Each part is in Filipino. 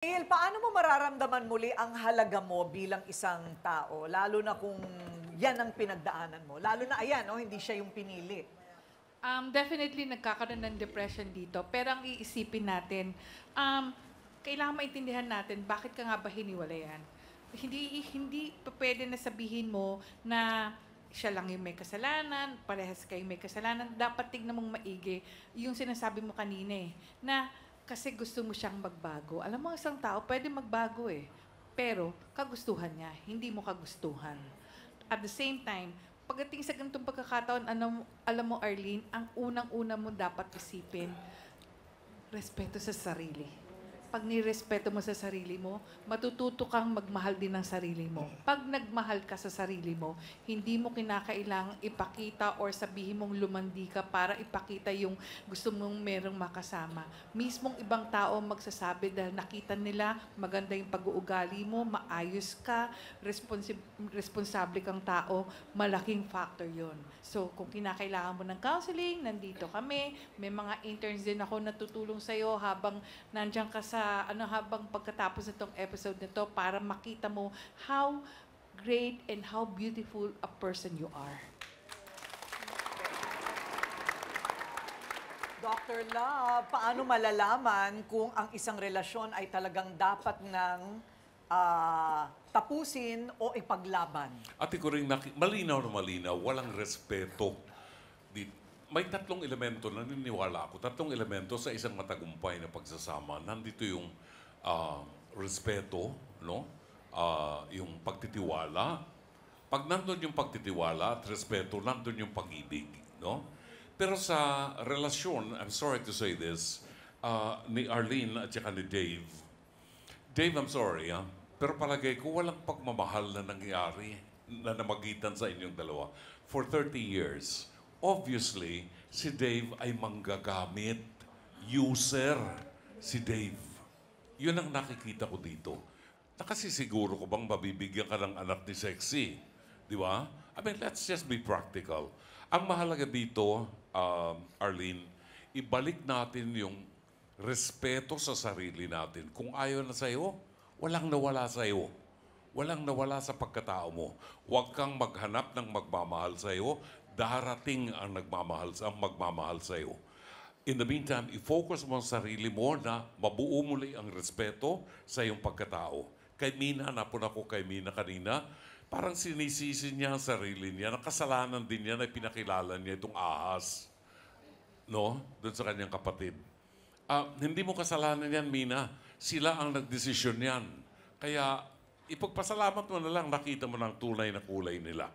Il, paano mo mararamdaman muli ang halaga mo bilang isang tao? Lalo na kung yan ang pinagdaanan mo. Lalo na ayan, no, hindi siya yung pinili. Definitely nagkakaroon ng depression dito. Pero ang iisipin natin, kailangan maintindihan natin bakit ka nga ba hiniwalayan. Hindi pa pwede na sabihin mo na siya lang yung may kasalanan, parehas kayong may kasalanan. Dapat tignan mong maigi yung sinasabi mo kanina na kasi gusto mo siyang magbago. Alam mo, isang tao pwede magbago pero kagustuhan niya, hindi mo kagustuhan. At the same time, pagdating sa ganitong pagkakataon, alam mo, Arlene, ang unang-una mo dapat isipin, respeto sa sarili. Pag nirespeto mo sa sarili mo, matututo kang magmahal din ng sarili mo. Pag nagmahal ka sa sarili mo, hindi mo kinakailangang ipakita or sabihin mong lumandi ka para ipakita yung gusto mong merong makasama. Mismong ibang tao magsasabi dahil nakita nila maganda yung pag-uugali mo, maayos ka, responsable kang tao, malaking factor yon. So, kung kinakailangan mo ng counseling, nandito kami. May mga interns din ako na tutulong sa'yo habang nandiyan ka sa habang pagkatapos nitong episode nito para makita mo how great and how beautiful a person you are. Dr. Love, paano malalaman kung ang isang relasyon ay talagang dapat ng tapusin o ipaglaban? Ate ko rin, malinaw na malinaw, walang respeto. May tatlong elemento, naniniwala ako, tatlong elemento sa isang matagumpay na pagsasama. Nandito yung respeto, no? Yung pagtitiwala. Pag nandun yung pagtitiwala at respeto, nandun yung pag-ibig, no? Pero sa relasyon, I'm sorry to say this, ni Arlene at saka ni Dave, I'm sorry, pero palagay ko walang pagmamahal na nangyari na namagitan sa inyong dalawa for 30 years. Obviously, si Dave ay manggagamit. User, si Dave. Yun ang nakikita ko dito. Nakasisiguro ko bang mabibigyan ka ng anak ni Sexy? Di ba? I mean, let's just be practical. Ang mahalaga dito, Arlene, ibalik natin yung respeto sa sarili natin. Kung ayaw na sa'yo, walang nawala sa'yo. Walang nawala sa pagkatao mo. Huwag kang maghanap ng magmamahal sa'yo. Darating ang magmamahal sa iyo. In the meantime, i-focus mo ang sarili mo na mabuo muli ang respeto sa iyong pagkatao. Kay Mina, napun ako kay Mina kanina, parang sinisisi niya ang sarili niya. Nakasalanan din niya na pinakilala niya itong ahas. No? Doon sa kanyang kapatid. Hindi mo kasalanan yan, Mina. Sila ang nagdesisyon yan. Kaya, ipagpasalamat mo na lang, nakita mo ng tunay na kulay nila.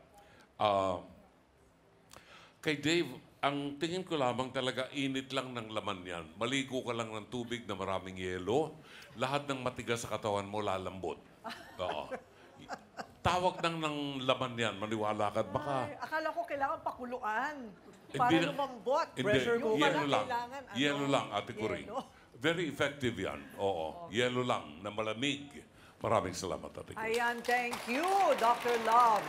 Kay Dave, ang tingin ko lamang talaga init lang ng laman yan. Maligo ka lang ng tubig na maraming yelo, lahat ng matigas sa katawan mo lalambot. Oo. Tawag ng laman yan, maniwala ka. Baka... Ay, akala ko kailangan pakuluan para lumambot. Pressure mo yelo lang. kailangan. Yelo lang, Ate Corinne. Very effective yan. Oo. Yelo lang, na malamig. Maraming salamat, Ate Corinne. Ayan, thank you, Dr. Love.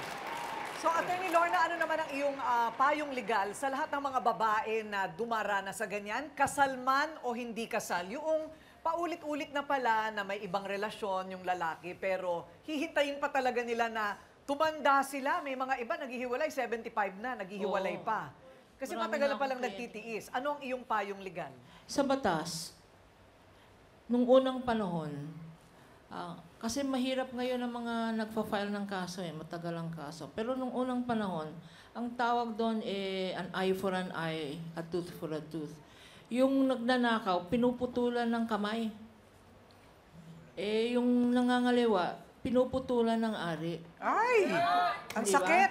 So, Atty. Lorna, ano naman ang iyong payong legal sa lahat ng mga babae na dumarana sa ganyan? Kasal man o hindi kasal? Yung paulit-ulit na pala na may ibang relasyon yung lalaki, pero hihintayin pa talaga nila na tumanda sila. May mga iba naghihiwalay, 75 na, naghihiwalay pa. Kasi matagal na palang nagtitiis. Ano ang iyong payong legal? Sa batas, nung unang panahon, kasi mahirap ngayon ang mga nagpa-file ng kaso matagal ang kaso. Pero nung unang panahon, ang tawag doon an eye for an eye, a tooth for a tooth. Yung nagnanakaw, pinuputulan ng kamay. Yung nangangaliwa, pinuputulan ng ari. Ay! Ang Di ba? sakit!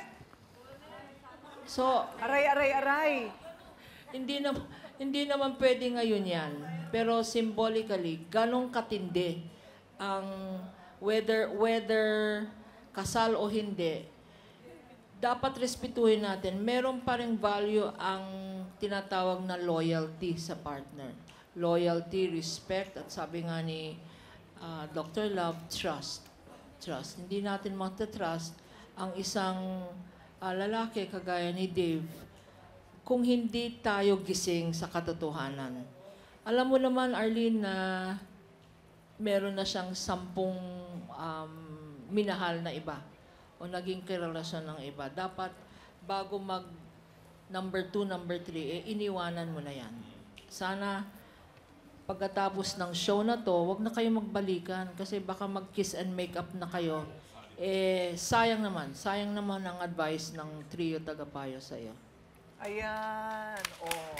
So, Aray! hindi naman pwede ngayon yan. Pero symbolically, ganong katindi ang whether kasal o hindi, dapat respetuhin natin. Meron pa ring value ang tinatawag na loyalty sa partner. Loyalty, respect, at sabi nga ni Dr. Love, trust. Trust. Hindi natin matatrust ang isang lalaki kagaya ni Dave kung hindi tayo gising sa katotohanan. Alam mo naman, Arlene, na meron na siyang 10 minahal na iba o naging karelasyon ng iba. Dapat bago mag number 2, number 3, iniwanan mo na yan. Sana pagkatapos ng show na to, wag na kayo magbalikan kasi baka mag-kiss and make up na kayo. Sayang naman ang advice ng trio tagapayo sa iyo. Ayan. Oh.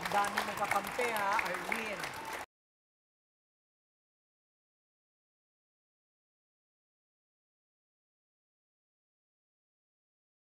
Ang dami mong kakampi ha, Arlene.